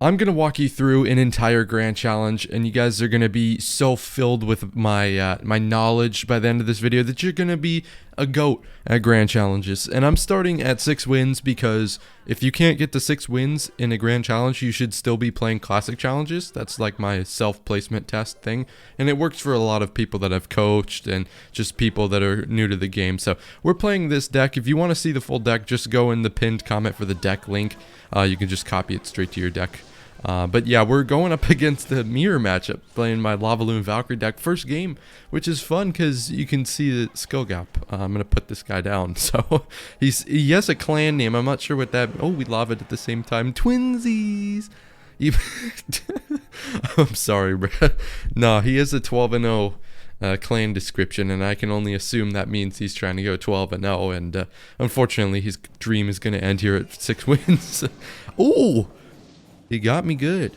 I'm going to walk you through an entire grand challenge, and you guys are going to be so filled with my knowledge by the end of this video that you're going to be a goat at grand challenges. And I'm starting at 6 wins because if you can't get to 6 wins in a grand challenge, you should still be playing classic challenges. That's like my self-placement test thing, and it works for a lot of people that I've coached and just people that are new to the game. So we're playing this deck. If you want to see the full deck, just go in the pinned comment for the deck link. You can just copy it straight to your deck. But yeah, we're going up against the mirror matchup, playing my Lavaloon Valkyrie deck. First game, which is fun because you can see the skill gap. I'm going to put this guy down. So he has a clan name. I'm not sure what that... Oh, we lavaed at the same time. Twinsies! I'm sorry, bro. No, he has a 12-0 clan description, and I can only assume that means he's trying to go 12-0, and unfortunately his dream is going to end here at 6 wins. Oh! He got me good.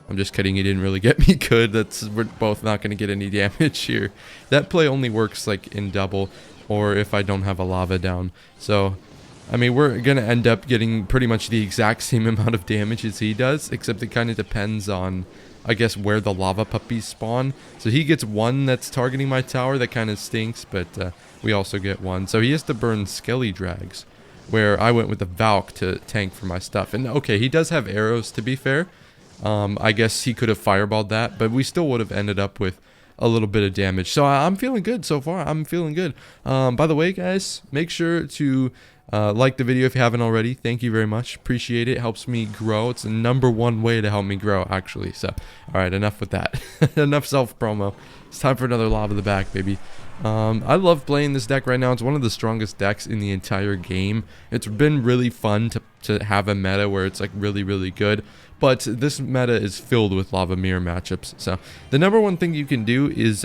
I'm just kidding, he didn't really get me good. We're both not going to get any damage here. That play only works like in double or if I don't have a lava down. So, I mean, we're going to end up getting pretty much the exact same amount of damage as he does, except it kind of depends on, I guess, where the lava puppies spawn. So he gets one that's targeting my tower. That kind of stinks, but we also get one. So he has to burn Skelly Drags, where I went with the Valk to tank for my stuff. And okay, he does have arrows, to be fair. I guess he could have fireballed that, but we still would have ended up with a little bit of damage. So I'm feeling good so far. I'm feeling good. By the way, guys, make sure to like the video if you haven't already. Thank you very much. Appreciate it. Helps me grow. It's the #1 way to help me grow, actually. So, all right, enough with that. Enough self-promo. It's time for another Lava the Back, baby. I love playing this deck right now. It's one of the strongest decks in the entire game. It's been really fun to have a meta where it's like really good, but this meta is filled with lava mirror matchups. So the #1 thing you can do is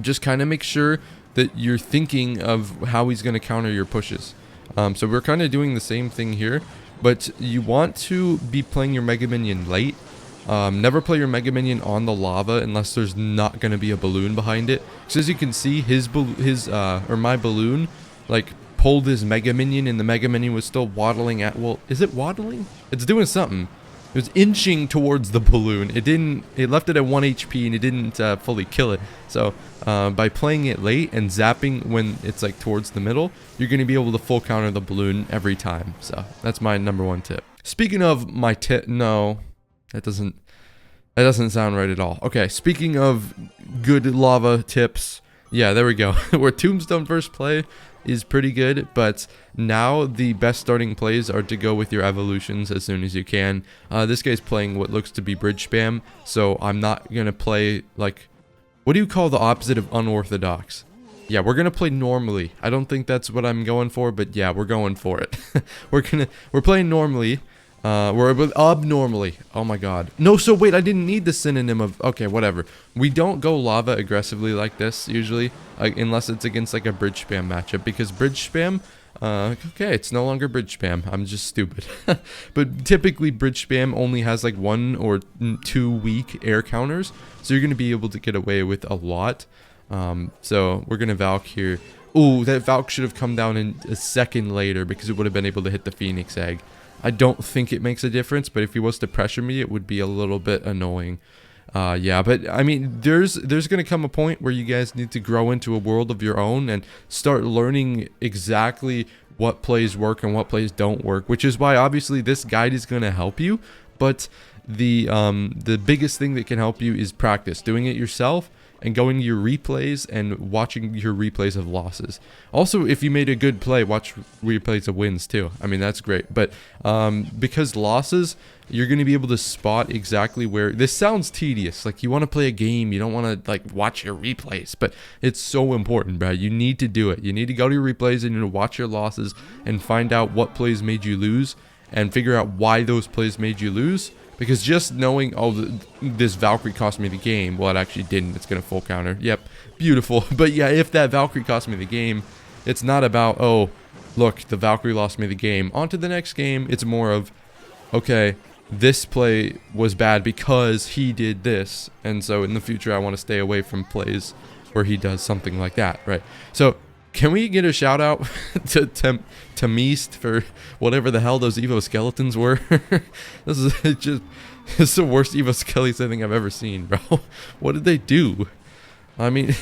just kind of make sure that you're thinking of how he's going to counter your pushes. So we're kind of doing the same thing here, but you want to be playing your Mega Minion late. Never play your Mega Minion on the lava unless there's not going to be a balloon behind it. So as you can see, my balloon, like, pulled his Mega Minion, and the Mega Minion was still waddling at, well, is it waddling? It's doing something. It was inching towards the balloon. It left it at 1 HP, and it didn't fully kill it. So, by playing it late and zapping when it's, like, towards the middle, you're going to be able to full counter the balloon every time. So, that's my #1 tip. Speaking of my tip, no... That doesn't sound right at all. Okay, speaking of good lava tips, yeah, there we go. Where Tombstone first play is pretty good, but now the best starting plays are to go with your evolutions as soon as you can. This guy's playing what looks to be bridge spam, so I'm not gonna play, like, what do you call the opposite of unorthodox? Yeah, we're gonna play normally. I don't think that's what I'm going for, but yeah, we're going for it. We're playing normally. We're abnormally. Oh my god. No, so wait, I didn't need the synonym of... Okay, whatever. We don't go lava aggressively like this, usually. Unless it's against, like, a bridge spam matchup. Because bridge spam... okay, it's no longer bridge spam. I'm just stupid. But typically, bridge spam only has, like, 1 or 2 weak air counters. So you're going to be able to get away with a lot. So we're going to Valk here. Ooh, that Valk should have come down in a second later because it would have been able to hit the Phoenix Egg. I don't think it makes a difference, but if he was to pressure me, it would be a little bit annoying. Yeah, but I mean, there's going to come a point where you guys need to grow into a world of your own and start learning exactly what plays work and what plays don't work, which is why obviously this guide is going to help you, but the biggest thing that can help you is practice, doing it yourself and going to your replays and watching your replays of losses. Also, if you made a good play, watch replays of wins too. I mean, that's great. But because losses, you're going to be able to spot exactly where... This sounds tedious. Like, you want to play a game, you don't want to, like, watch your replays. But it's so important, bro. You need to do it. You need to go to your replays and you need to watch your losses and find out what plays made you lose and figure out why those plays made you lose. Because just knowing, oh, this Valkyrie cost me the game, well, it actually didn't. It's going to full counter. Yep, beautiful. But yeah, if that Valkyrie cost me the game, it's not about, oh, look, the Valkyrie lost me the game. On to the next game. It's more of, okay, this play was bad because he did this. And so in the future, I want to stay away from plays where he does something like that, right? So Can we get a shout out to Meast for whatever the hell those Evo skeletons were? This is it's the worst Evo skellies I think I've ever seen, bro. What did they do? I mean,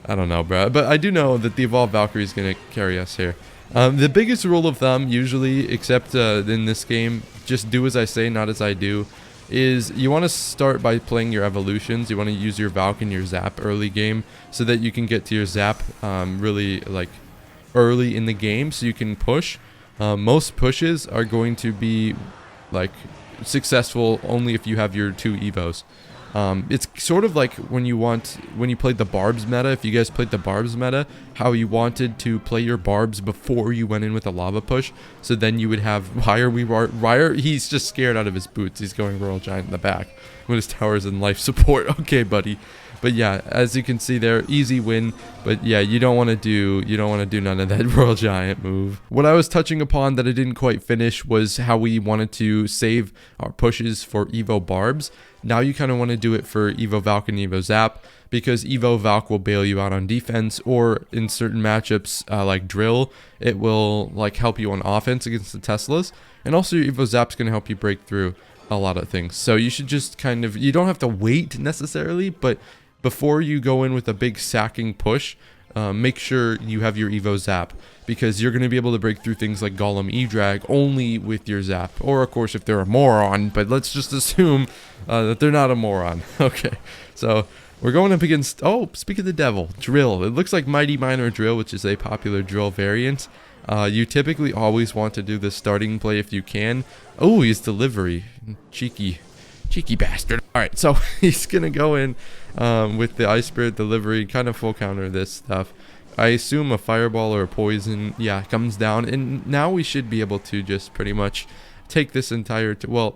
I don't know, bro. But I do know that the Evolved Valkyrie is going to carry us here. The biggest rule of thumb, usually, except in this game, just do as I say, not as I do, is you want to start by playing your evolutions. You want to use your Valk and your Zap early game so that you can get to your Zap really like early in the game so you can push. Most pushes are going to be like successful only if you have your 2 Evos. It's sort of like when you played the Barbs meta. If you guys played the Barbs meta, how you wanted to play your Barbs before you went in with a lava push, so then you would have he's just scared out of his boots. He's going Royal Giant in the back when his tower's in life support. Okay, buddy. But yeah, as you can see there, easy win. But yeah, you don't want to do none of that Royal Giant move. What I was touching upon that I didn't quite finish was how we wanted to save our pushes for Evo Barbs. Now you kind of want to do it for Evo Valk and Evo Zap, because Evo Valk will bail you out on defense, or in certain matchups like Drill, it will like help you on offense against the Teslas, and also your Evo Zap's going to help you break through a lot of things. So you should just kind of, you don't have to wait necessarily, but before you go in with a big sacking push, make sure you have your Evo Zap, because you're going to be able to break through things like Golem E-Drag only with your Zap. Or, of course, if they're a moron, but let's just assume that they're not a moron. Okay, so we're going up against, oh, speak of the devil, Drill. It looks like Mighty Miner Drill, which is a popular Drill variant. You typically always want to do the starting play if you can. Oh, he's delivery. Cheeky bastard. Alright, so he's gonna go in with the Ice Spirit delivery, kind of full counter this stuff. I assume a fireball or a poison, yeah, comes down, and now we should be able to just pretty much take this entire, well,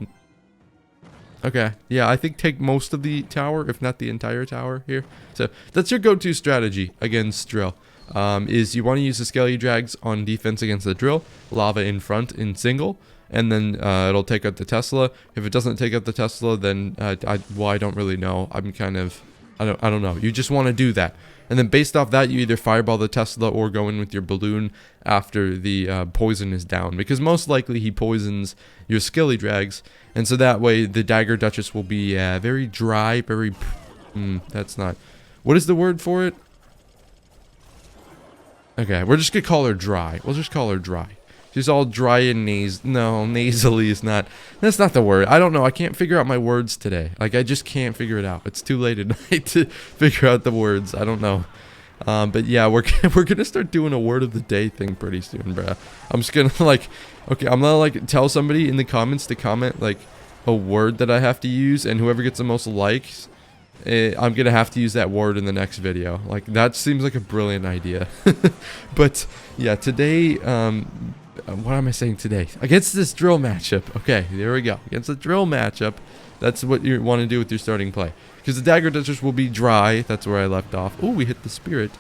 okay, yeah, I think take most of the tower, if not the entire tower here. So that's your go-to strategy against Drill. Is you want to use the Skelly Drags on defense against the Drill, Lava in front in single, and then it'll take out the Tesla. If it doesn't take out the Tesla, then I don't really know. I'm kind of, I don't know. You just want to do that, and then based off that, you either fireball the Tesla or go in with your balloon after the poison is down, because most likely he poisons your Skelly Drags, and so that way the Dagger Duchess will be very dry, very. That's not. What is the word for it? Okay, we're just gonna call her dry. We'll just call her dry. She's all dry and nasally is not, that's not the word. I don't know, I can't figure out my words today. Like, I just can't figure it out. It's too late at night to figure out the words. I don't know. But yeah, we're gonna start doing a word of the day thing pretty soon, bruh. I'm just gonna like, okay, I'm gonna like tell somebody in the comments to comment like a word that I have to use, and whoever gets the most likes, I'm gonna have to use that word in the next video. Like, that seems like a brilliant idea. But yeah, today, what am I saying today? Against this Drill matchup. Okay, there we go. Against the Drill matchup, that's what you want to do with your starting play, because the Dagger Duchess will be dry. That's where I left off. Oh, we hit the Spirit.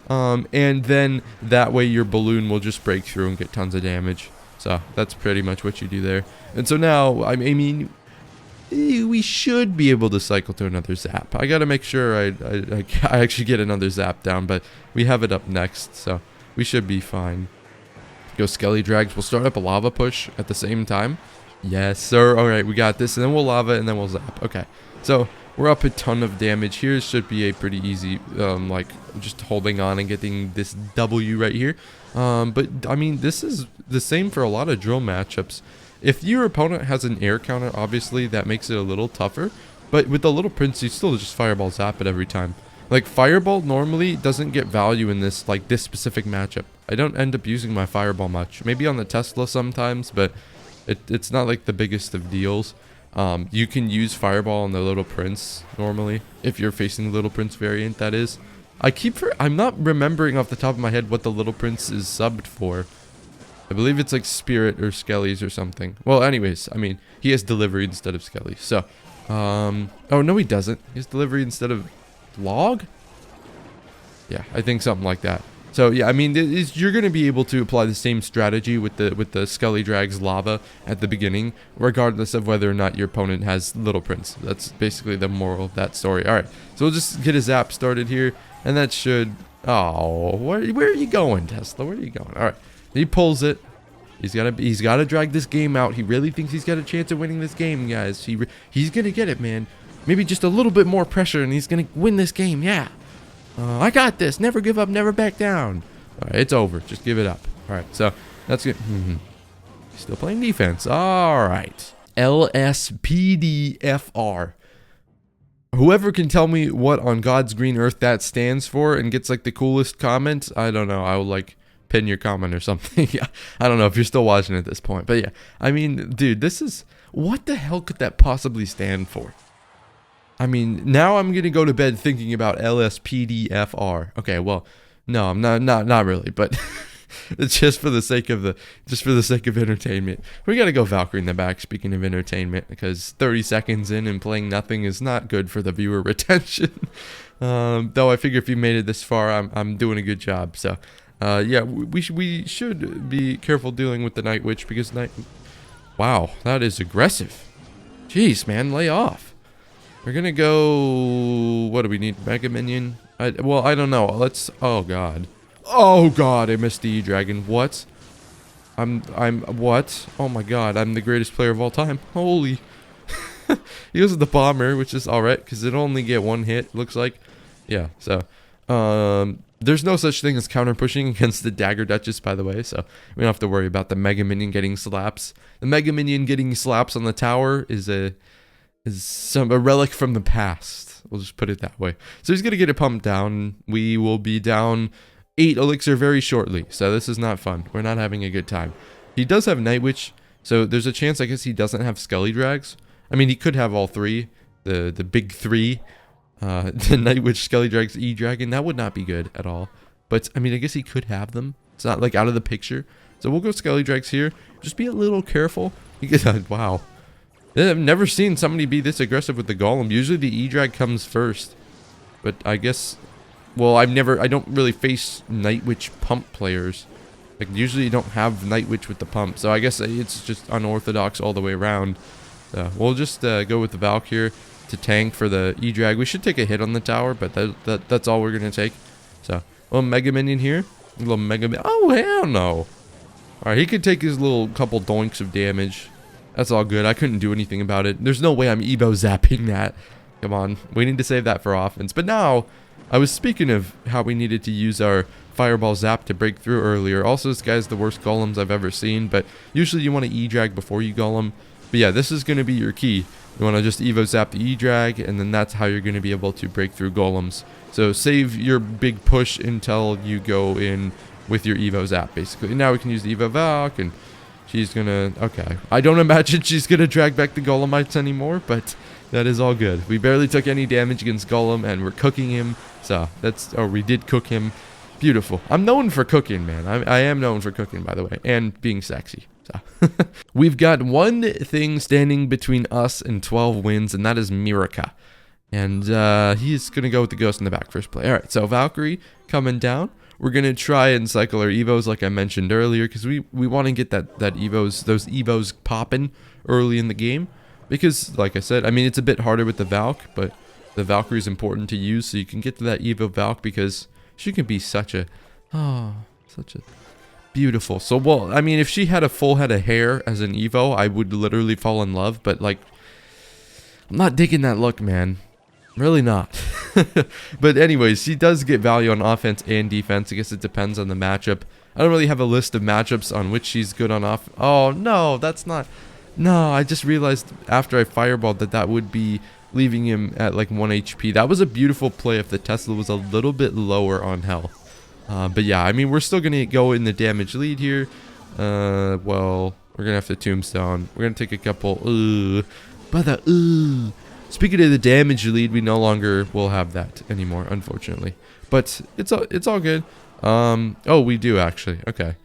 And then that way your balloon will just break through and get tons of damage. So that's pretty much what you do there. And so now, I mean, we should be able to cycle to another Zap. I gotta make sure I actually get another Zap down, but we have it up next, so we should be fine. Go Skelly Drags. We'll start up a Lava Push at the same time. Yes, sir. Alright, we got this, and then we'll Lava, and then we'll Zap. Okay, so we're up a ton of damage here. Should be a pretty easy, like, just holding on and getting this W right here. But, I mean, this is the same for a lot of Drill matchups. If your opponent has an air counter, obviously, that makes it a little tougher. But with the Little Prince, you still just Fireball Zap it every time. Like, Fireball normally doesn't get value in this, like, this specific matchup. I don't end up using my Fireball much. Maybe on the Tesla sometimes, but it's not, like, the biggest of deals. You can use Fireball on the Little Prince, normally, if you're facing the Little Prince variant, that is. I'm not remembering off the top of my head what the Little Prince is subbed for. I believe it's like Spirit or Skellies or something. Well, anyways, I mean, he has delivery instead of Skelly. So, oh, no, he doesn't. He has delivery instead of Log? Yeah, I think something like that. So, yeah, I mean, you're going to be able to apply the same strategy with the Skelly Drags Lava at the beginning, regardless of whether or not your opponent has Little Prince. That's basically the moral of that story. All right, so we'll just get a Zap started here, and that should Oh, where are you going, Tesla? Where are you going? All right, he pulls it. He's gotta drag this game out. He really thinks he's got a chance of winning this game, guys. He's gonna get it, man. Maybe just a little bit more pressure, and he's gonna win this game. Yeah, I got this. Never give up, never back down. All right, it's over. Just give it up. All right, so that's good. Still playing defense. All right, LSPDFR. Whoever can tell me what on God's green earth that stands for and gets like the coolest comment, I don't know. I will like pin your comment or something. Yeah, I don't know if you're still watching at this point, but yeah, I mean, dude, this is, what the hell could that possibly stand for? I mean, now I'm gonna go to bed thinking about LSPDFR. Okay, well, no, I'm not really, but it's just for the sake of entertainment. We gotta go Valkyrie in the back. Speaking of entertainment, because 30 seconds in and playing nothing is not good for the viewer retention. Though I figure if you made it this far, I'm doing a good job. So. Yeah, we should be careful dealing with the Night Witch because wow, that is aggressive. Jeez, man, lay off. We're gonna go. What do we need? Mega Minion? Well, I don't know. Let's. Oh god. Oh god, I missed the E-Dragon. What? What? Oh my god, I'm the greatest player of all time. Holy. He goes with the Bomber, which is alright because it'll only get one hit. Looks like. Yeah. So. There's no such thing as counter pushing against the Dagger Duchess, by the way, so we don't have to worry about the Mega Minion getting slaps. The Mega Minion getting slaps on the tower is a relic from the past. We'll just put it that way. So he's gonna get it pumped down. We will be down 8 elixir very shortly, so this is not fun. We're not having a good time. He does have Night Witch, so there's a chance I guess he doesn't have Skelly Drags. I mean, he could have all three, the big three. The Night Witch, Skelly Drags, E-Dragon, that would not be good at all. But, I mean, I guess he could have them. It's not, like, out of the picture. So we'll go Skelly Drags here. Just be a little careful. Wow. I've never seen somebody be this aggressive with the Golem. Usually the E-Drag comes first. But I guess, well, I don't really face Night Witch pump players. Like, usually you don't have Night Witch with the pump. So I guess it's just unorthodox all the way around. So we'll just go with the Valk here to tank for the E-Drag. We should take a hit on the tower, but that's all we're gonna take. So, little Mega Minion here. A little Mega Minion. Oh, hell no. Alright, he could take his little couple doinks of damage. That's all good. I couldn't do anything about it. There's no way I'm Evo zapping that. Come on. We need to save that for offense. But now, I was speaking of how we needed to use our Fireball Zap to break through earlier. Also, this guy's the worst golems I've ever seen, but usually you want to E-Drag before you golem. But yeah, this is going to be your key. You want to just Evo Zap the E-Drag, and then that's how you're going to be able to break through golems. So save your big push until you go in with your Evo Zap, basically. Now we can use the Evo Valk, and she's going to... Okay. I don't imagine she's going to drag back the Golemites anymore, but that is all good. We barely took any damage against Golem, and we're cooking him. So that's... Or we did cook him. Beautiful. I'm known for cooking, man. I am known for cooking, by the way, and being sexy. We've got one thing standing between us and 12 wins, and that is Miraka. And he's going to go with the Ghost in the back first play. Alright, so Valkyrie coming down. We're going to try and cycle our Evos like I mentioned earlier, because we want to get those Evos popping early in the game. Because, like I said, I mean, it's a bit harder with the Valk, but the Valkyrie is important to use, so you can get to that Evo Valk, because she can be such a beautiful. So, well, I mean, if she had a full head of hair as an Evo, I would literally fall in love. But, like, I'm not digging that look, man. Really not. But anyways, she does get value on offense and defense. I guess it depends on the matchup. I don't really have a list of matchups on which she's good on off. Oh, no, that's not... No, I just realized after I fireballed that would be leaving him at, like, 1 HP. That was a beautiful play if the Tesla was a little bit lower on health. But yeah, I mean, we're still going to go in the damage lead here. Well, we're going to have to tombstone. We're going to take a couple. Speaking of the damage lead, we no longer will have that anymore, unfortunately. But it's all good. Oh, we do actually. Okay.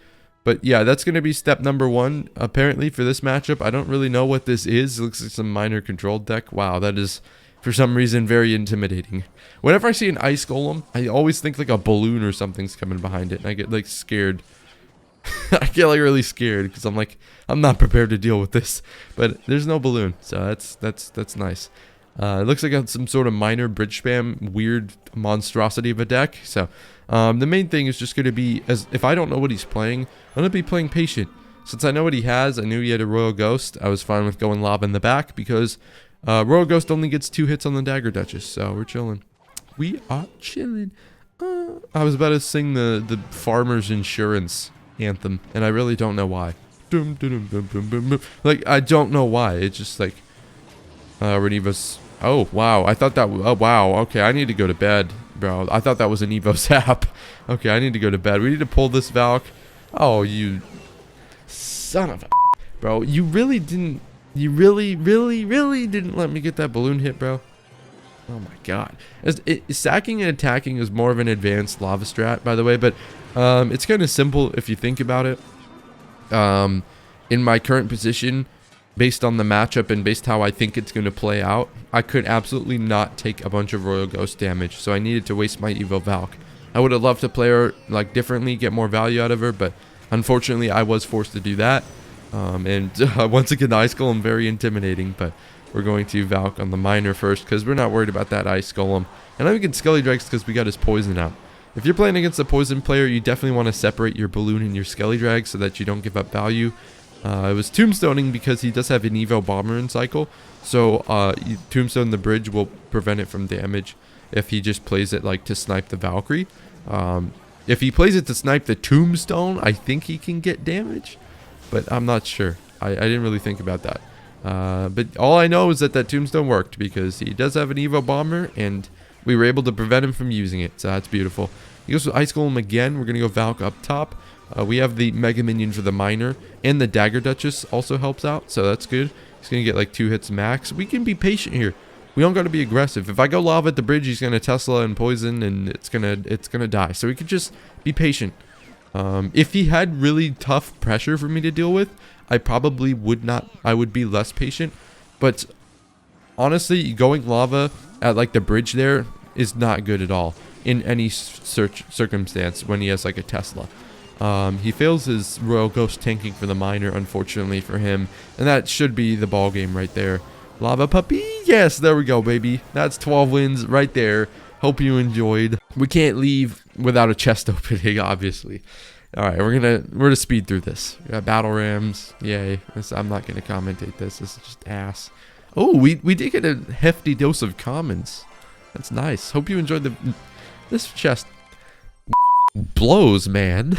But yeah, that's going to be step number 1, apparently, for this matchup. I don't really know what this is. It looks like some minor controlled deck. Wow, that is... for some reason, very intimidating. Whenever I see an ice golem, I always think like a balloon or something's coming behind it, and I get like scared. I get like really scared because I'm like, I'm not prepared to deal with this. But there's no balloon, so that's nice. It looks like some sort of minor bridge spam, weird monstrosity of a deck. So the main thing is just going to be, as if I don't know what he's playing, I'm going to be playing patient. Since I know what he has, I knew he had a Royal Ghost. I was fine with going Lava in the back because Royal Ghost only gets 2 hits on the Dagger Duchess. So we're chilling. We are chilling. I was about to sing the Farmer's Insurance anthem, and I really don't know why. Like, I don't know why. It's just like, Reneva's. Oh, wow. I thought that. Oh, wow. Okay, I need to go to bed, bro. I thought that was an Evo Zap. Okay, I need to go to bed. We need to pull this Valk. Oh, you son of a. Bro, you really didn't. You really didn't let me get that balloon hit, bro. Oh my god. Sacking and attacking is more of an advanced lava strat, by the way, but it's kind of simple if you think about it. In my current position, based on the matchup and based how I think it's going to play out, I could absolutely not take a bunch of Royal Ghost damage, so I needed to waste my Evo Valk. I would have loved to play her like differently, get more value out of her, but unfortunately I was forced to do that. And once again, the Ice Golem, very intimidating, but we're going to Valk on the Miner first because we're not worried about that Ice Golem. And I'm against Skelly Drags because we got his poison out. If you're playing against a poison player, you definitely want to separate your balloon and your Skelly Drag so that you don't give up value. It was tombstoning because he does have an Evo Bomber in cycle, so tombstone the bridge will prevent it from damage if he just plays it like to snipe the Valkyrie. If he plays it to snipe the tombstone, I think he can get damage, but I'm not sure. I didn't really think about that. But all I know is that tombstone worked because he does have an Evo Bomber, and we were able to prevent him from using it, so that's beautiful. He goes with Ice Golem again. We're going to go Valk up top. We have the Mega Minion for the Miner, and the Dagger Duchess also helps out, so that's good. He's going to get like 2 hits max. We can be patient here. We don't got to be aggressive. If I go Lava at the bridge, he's going to Tesla and poison, and it's gonna die. So we could just be patient. If he had really tough pressure for me to deal with, I probably would not. I would be less patient. But honestly, going Lava at like the bridge there is not good at all in any circumstance when he has like a Tesla. He fails his Royal Ghost tanking for the Miner, unfortunately for him, and that should be the ball game right there. Lava Puppy, yes, there we go, baby. That's 12 wins right there. Hope you enjoyed. We can't leave without a chest opening, obviously. All right, we're gonna speed through this. We got battle rams, yay. I'm not gonna commentate this. This is just ass. Oh, we did get a hefty dose of commons. That's nice. Hope you enjoyed this chest. Blows, man.